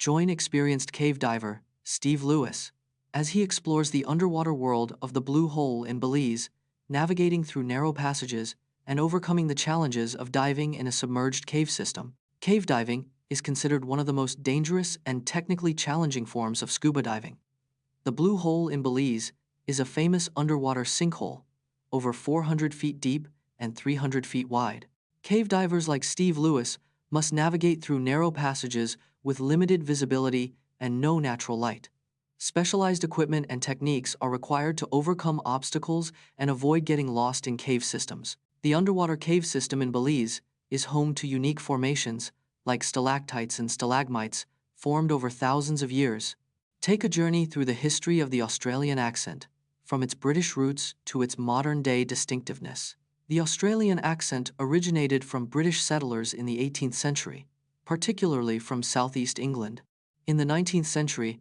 Join experienced cave diver, Steve Lewis, as he explores the underwater world of the Blue Hole in Belize, navigating through narrow passages and overcoming the challenges of diving in a submerged cave system. Cave diving is considered one of the most dangerous and technically challenging forms of scuba diving. The Blue Hole in Belize is a famous underwater sinkhole, over 400 feet deep and 300 feet wide. Cave divers like Steve Lewis must navigate through narrow passages with limited visibility and no natural light. Specialized equipment and techniques are required to overcome obstacles and avoid getting lost in cave systems. The underwater cave system in Belize is home to unique formations like stalactites and stalagmites formed over thousands of years. Take a journey through the history of the Australian accent, from its British roots to its modern-day distinctiveness. The Australian accent originated from British settlers in the 18th century, particularly from southeast England. In the 19th century,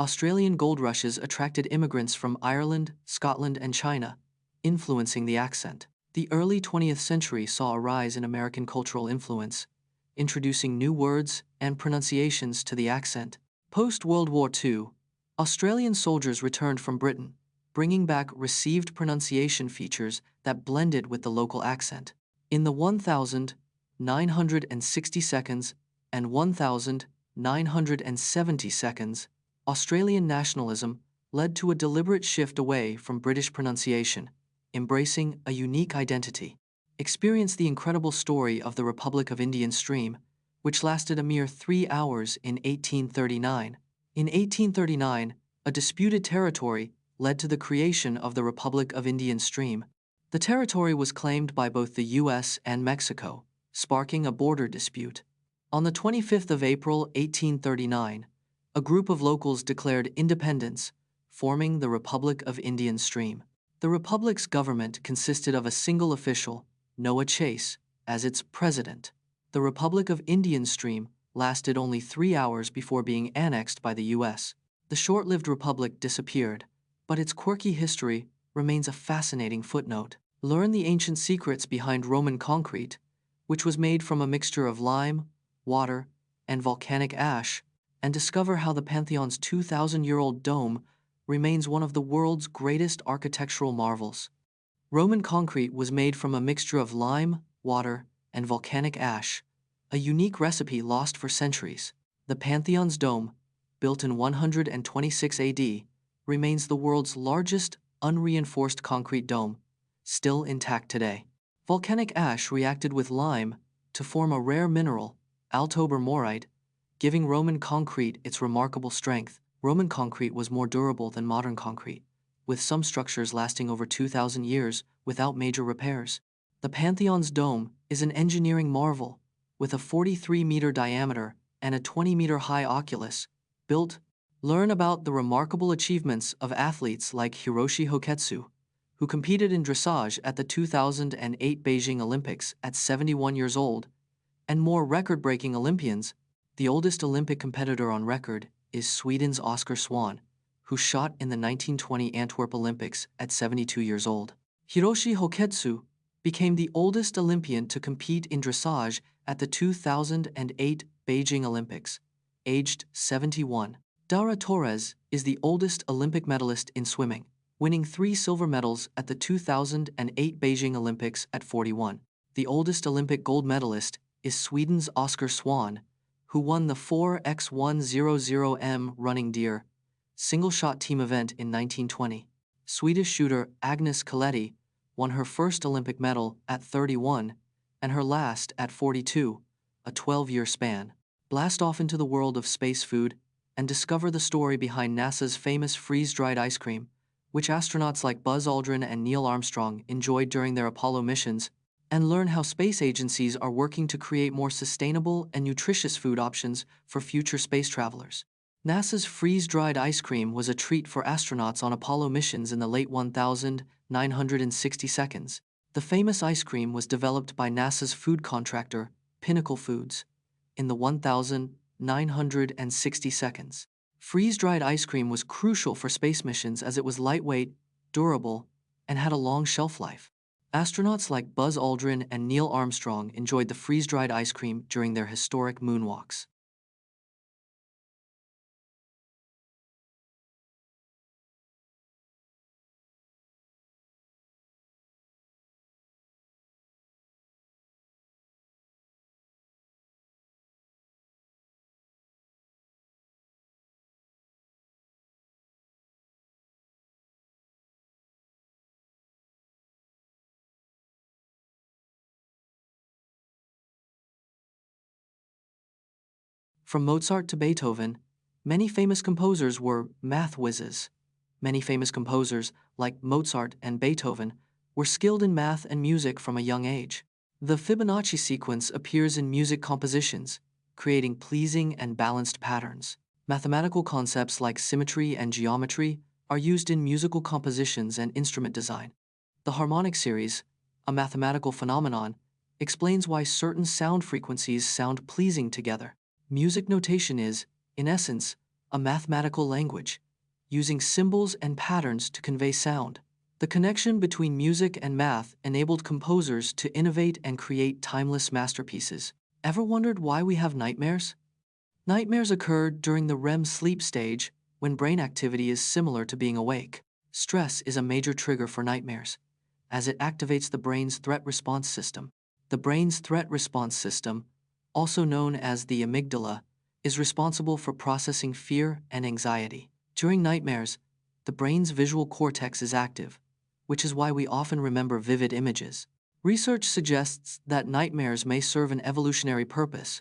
Australian gold rushes attracted immigrants from Ireland, Scotland, and China, influencing the accent. The early 20th century saw a rise in American cultural influence, introducing new words and pronunciations to the accent. Post-World War II, Australian soldiers returned from Britain, bringing back received pronunciation features that blended with the local accent. In the 1960 seconds and 1970 seconds, Australian nationalism led to a deliberate shift away from British pronunciation, embracing a unique identity. Experience the incredible story of the Republic of Indian Stream, which lasted a mere 3 hours in 1839. In 1839, a disputed territory led to the creation of the Republic of Indian Stream. The territory was claimed by both the U.S. and Mexico, sparking a border dispute. On the 25th of April, 1839, a group of locals declared independence, forming the Republic of Indian Stream. The Republic's government consisted of a single official, Noah Chase, as its president. The Republic of Indian Stream lasted only 3 hours before being annexed by the U.S. The short-lived republic disappeared, but its quirky history remains a fascinating footnote. Learn the ancient secrets behind Roman concrete, which was made from a mixture of lime, water, and volcanic ash, and discover how the Pantheon's 2,000-year-old dome remains one of the world's greatest architectural marvels. Roman concrete was made from a mixture of lime, water, and volcanic ash, a unique recipe lost for centuries. The Pantheon's dome, built in 126 AD, remains the world's largest unreinforced concrete dome, still intact today. Volcanic ash reacted with lime to form a rare mineral, altobermorite, giving Roman concrete its remarkable strength. Roman concrete was more durable than modern concrete, with some structures lasting over 2,000 years without major repairs. The Pantheon's dome is an engineering marvel, with a 43-meter diameter and a 20-meter high oculus, built. Learn about the remarkable achievements of athletes like Hiroshi Hoketsu, who competed in dressage at the 2008 Beijing Olympics at 71 years old, and more record-breaking Olympians. The oldest Olympic competitor on record is Sweden's Oskar Swan, who shot in the 1920 Antwerp Olympics at 72 years old. Hiroshi Hoketsu became the oldest Olympian to compete in dressage at the 2008 Beijing Olympics, aged 71. Dara Torres is the oldest Olympic medalist in swimming, winning 3 silver medals at the 2008 Beijing Olympics at 41. The oldest Olympic gold medalist is Sweden's Oskar Swan, who won the 4x100m running deer single-shot team event in 1920. Swedish shooter Agnes Coletti won her first Olympic medal at 31 and her last at 42, a 12-year span. Blast off into the world of space food and discover the story behind NASA's famous freeze-dried ice cream, which astronauts like Buzz Aldrin and Neil Armstrong enjoyed during their Apollo missions, and learn how space agencies are working to create more sustainable and nutritious food options for future space travelers. NASA's freeze-dried ice cream was a treat for astronauts on Apollo missions in the late 1960 seconds. The famous ice cream was developed by NASA's food contractor, Pinnacle Foods, in the 1960 seconds. Freeze-dried ice cream was crucial for space missions as it was lightweight, durable, and had a long shelf life. Astronauts like Buzz Aldrin and Neil Armstrong enjoyed the freeze-dried ice cream during their historic moonwalks. From Mozart to Beethoven, many famous composers were math whizzes. Many famous composers, like Mozart and Beethoven, were skilled in math and music from a young age. The Fibonacci sequence appears in music compositions, creating pleasing and balanced patterns. Mathematical concepts like symmetry and geometry are used in musical compositions and instrument design. The harmonic series, a mathematical phenomenon, explains why certain sound frequencies sound pleasing together. Music notation is, in essence, a mathematical language, using symbols and patterns to convey sound. The connection between music and math enabled composers to innovate and create timeless masterpieces. Ever wondered why we have nightmares? Nightmares occur during the REM sleep stage, when brain activity is similar to being awake. Stress is a major trigger for nightmares, as it activates the brain's threat response system. The brain's threat response system, also known as the amygdala, is responsible for processing fear and anxiety. During nightmares, the brain's visual cortex is active, which is why we often remember vivid images. Research suggests that nightmares may serve an evolutionary purpose,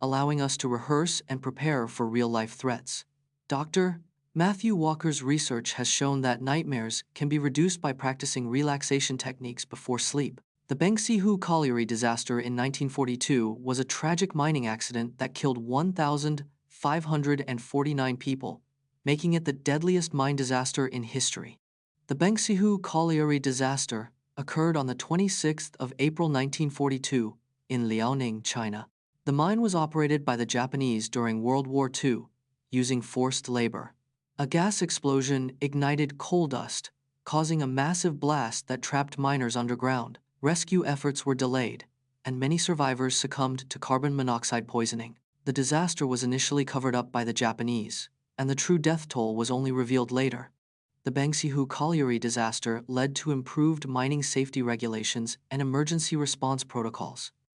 allowing us to rehearse and prepare for real-life threats. Dr. Matthew Walker's research has shown that nightmares can be reduced by practicing relaxation techniques before sleep. The Bengsihu Colliery disaster in 1942 was a tragic mining accident that killed 1,549 people, making it the deadliest mine disaster in history. The Bengsihu Colliery disaster occurred on the 26th of April 1942 in Liaoning, China. The mine was operated by the Japanese during World War II, using forced labor. A gas explosion ignited coal dust, causing a massive blast that trapped miners underground. Rescue efforts were delayed, and many survivors succumbed to carbon monoxide poisoning. The disaster was initially covered up by the Japanese, and the true death toll was only revealed later. The Bengsihu Colliery disaster led to improved mining safety regulations and emergency response protocols.